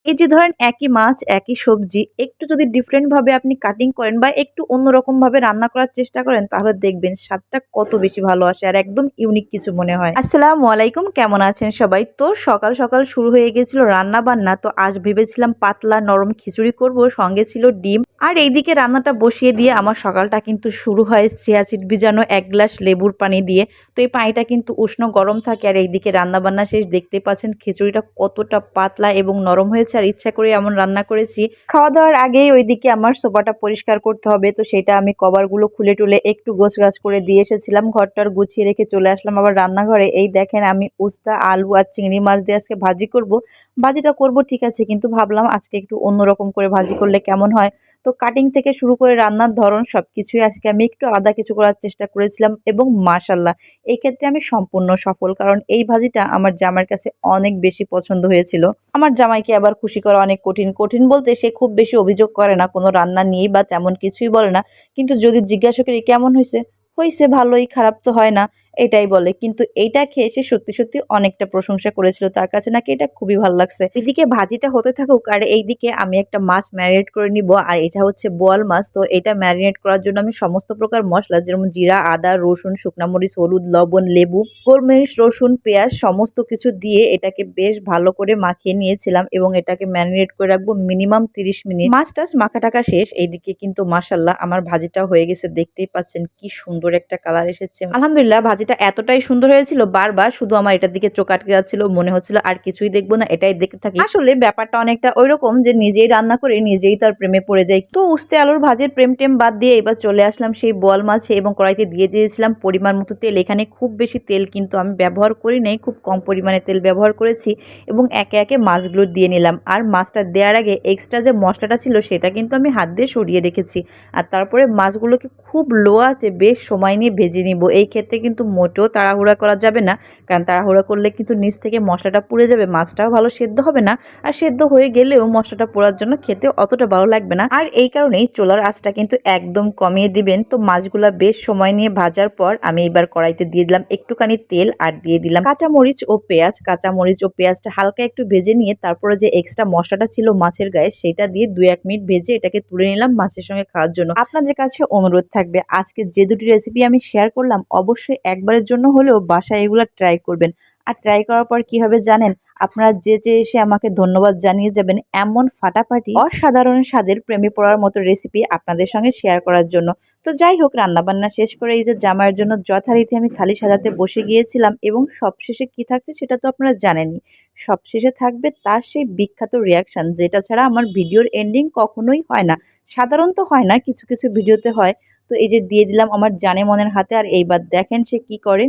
এই যে ধরেন একই মাছ একই সবজি একটু যদি ডিফারেন্ট ভাবে আপনি কাটিং করেন বা একটু অন্যরকম ভাবে রান্না করার চেষ্টা করেন তাহলে দেখবেন স্বাদটা কত বেশি ভালো আসে আর একদম ইউনিক কিছু মনে হয়। আসসালামু আলাইকুম, কেমন আছেন সবাই? তো সকাল সকাল শুরু হয়ে গেছিল রান্না বান্না। তো আজ ভেবেছিলাম পাতলা নরম খিচুড়ি করব, সঙ্গে ছিল ডিম। আর এইদিকে রান্নাটা বসিয়ে দিয়ে আমার সকালটা কিন্তু শুরু হয় চিয়া সিড ভিজানো 1 গ্লাস লেবুর পানি দিয়ে। তো এই পানিটা কিন্তু উষ্ণ গরম থাকে আর এইদিকে রান্না বান্না শেষ। দেখতে পাচ্ছেন খিচুড়িটা কতটা পাতলা এবং নরম হয়েছে আর ইচ্ছা করে এমন রান্না করেছি। খাওয়া দাওয়ার আগেই ওইদিকে আমার সোফাটা পরিষ্কার করতে হবে, তো সেটা আমি কভারগুলো খুলে টুলে একটু গোছগাছ করে দিয়ে এসেছিলাম। ঘরটার গুছিয়ে রেখে চলে আসলাম আবার রান্নাঘরে। এই দেখেন আমি উস্তা আলু আর চিংড়ি মাছ দিয়ে আজকে ভাজি করব। ভাজিটা করব ঠিক আছে, কিন্তু ভাবলাম আজকে একটু অন্যরকম করে ভাজি করলে কেমন হয়। তো কাটিং থেকে শুরু করে রান্নার ধরন সবকিছুই আজকে আমি একটু আলাদা কিছু করার চেষ্টা করেছিলাম এবং মাশাল্লাহ এই ক্ষেত্রে আমি সম্পূর্ণ সফল, কারণ এই ভাজিটা আমার জামাইয়ের কাছে অনেক বেশি পছন্দ হয়েছিল। আমার জামাইকে আবার খুশি করা অনেক কঠিন। কঠিন বলতে সে খুব বেশি অভিযোগ করে না কোনো রান্না নিয়েই বা তেমন কিছুই বলে না, কিন্তু যদি জিজ্ঞাসা করি কেমন হয়েছে, হয়েছে ভালোই, খারাপ তো হয় না, এটাই বলে। কিন্তু এইটা খেয়ে সে সত্যি সত্যি অনেকটা প্রশংসা করেছিল, তার কাছে নাকি এটা খুবই ভালো লাগছে। এদিকে ভাজিটা হতে থাকুক আর এইদিকে আমি একটা মাছ ম্যারিনেট করে নিব। আর এটা হচ্ছে বোয়াল মাছ। তো এটা ম্যারিনেট করার জন্য আমি সমস্ত প্রকার মশলা যেমন জিরা, আদা, রসুন, শুকনা মরিচ, হলুদ, লবণ, লেবু, গোলমরিচ, রসুন, পেঁয়াজ সমস্ত কিছু দিয়ে এটাকে বেশ ভালো করে মাখিয়ে নিয়েছিলাম এবং এটাকে ম্যারিনেট করে রাখবো মিনিমাম 30 মিনিট। মাছ টাছ মাখা টাকা শেষ। এইদিকে কিন্তু মাশাল্লাহ আমার ভাজিটা হয়ে গেছে, দেখতেই পাচ্ছেন কি সুন্দর একটা কালার এসেছে। আলহামদুলিল্লাহ ভাজিটা এতটাই সুন্দর হয়েছিল, বারবার শুধু আমার এটার দিকে চোখ আটকে যাচ্ছিল, মনে হচ্ছিল আর কিছুই দেখবো না, এটাই দেখতে থাকি। আসলে ব্যাপারটা অনেকটা ওইরকম যে নিজেই রান্না করে নিজেই তার প্রেমে পড়ে যাই। তো উস্তে আলুর ভাজির প্রেম টেম বাদ দিয়ে এবার চলে আসলাম সেই বোয়াল মাছে এবং কড়াইতে দিয়ে দিয়েছিলাম পরিমাণ মতো তেল। এখানে খুব বেশি তেল কিন্তু আমি ব্যবহার করি নাই, খুব কম পরিমাণে তেল ব্যবহার করেছি এবং একে একে মাছগুলো দিয়ে নিলাম। আর মাছটা দেওয়ার আগে এক্সট্রা যে মশলাটা ছিল সেটা কিন্তু আমি হাত দিয়ে সরিয়ে রেখেছি। আর তারপরে মাছগুলোকে খুব লো আঁচে বেশ সময় নিয়ে ভেজে নিব। এই ক্ষেত্রে কিন্তু মোটেও তাড়াহুড়া করা যাবে না, কারণ তাড়াহুড়া করলে কিন্তু নিচ থেকে মশলাটা পুড়ে যাবে, মাছটাও ভালো সেদ্ধ হবে না। আর সেদ্ধ হয়ে গেলেও মশলাটা পোড়ার জন্য খেতে অতটা ভালো লাগবে না। আর এই কারণেই চুলার আঁচটা কিন্তু একদম কমিয়ে দিবেন। তো মাছগুলা বেশ সময় নিয়ে ভাজার পর আমি এবার কড়াইতে দিয়ে দিলাম একটুখানি তেল আর দিয়ে দিলাম কাঁচামরিচ ও পেঁয়াজ। কাঁচামরিচ ও পেঁয়াজটা হালকা একটু ভেজে নিয়ে তারপরে যে এক্সট্রা মশলাটা ছিল মাছের গায়ে সেটা দিয়ে 2-1 মিনিট ভেজে এটাকে তুলে নিলাম মাছের সঙ্গে খাওয়ার জন্য। আপনাদের কাছে অনুরোধ থাকবে আজকে যে দুটি রেসিপি আমি শেয়ার করলাম অবশ্যই একবারের জন্য হলেও বাসায় এগুলো ট্রাই করবেন। আর ট্রাই করার পর কি হবে জানেন, আপনারা যে এসে আমাকে ধন্যবাদ জানিয়ে যাবেন এমন ফাটাফাটি অসাধারণ স্বাদের প্রেমে পড়ার মতো রেসিপি আপনাদের সঙ্গে শেয়ার করার জন্য। তো যাই হোক, রান্নাবান্না শেষ করে এই যে জামাইয়ের জন্য যথারীতি আমি থালি সাজাতে বসে গিয়েছিলাম এবং সবশেষে কি থাকছে সেটা তো আপনারা জানেনই। সবশেষে থাকবে তার সেই বিখ্যাত রিয়াকশন, যেটা ছাড়া আমার ভিডিওর এন্ডিং কখনোই হয় না। সাধারণত হয় না, কিছু কিছু ভিডিওতে হয়। তো এই যে দিয়ে দিলাম আমার জানে মনের হাতে, আর এইবার দেখেন সে কি করে।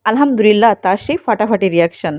আলহামদুলিল্লাহ তার সেই ফাটাফাটি রিয়াকশন।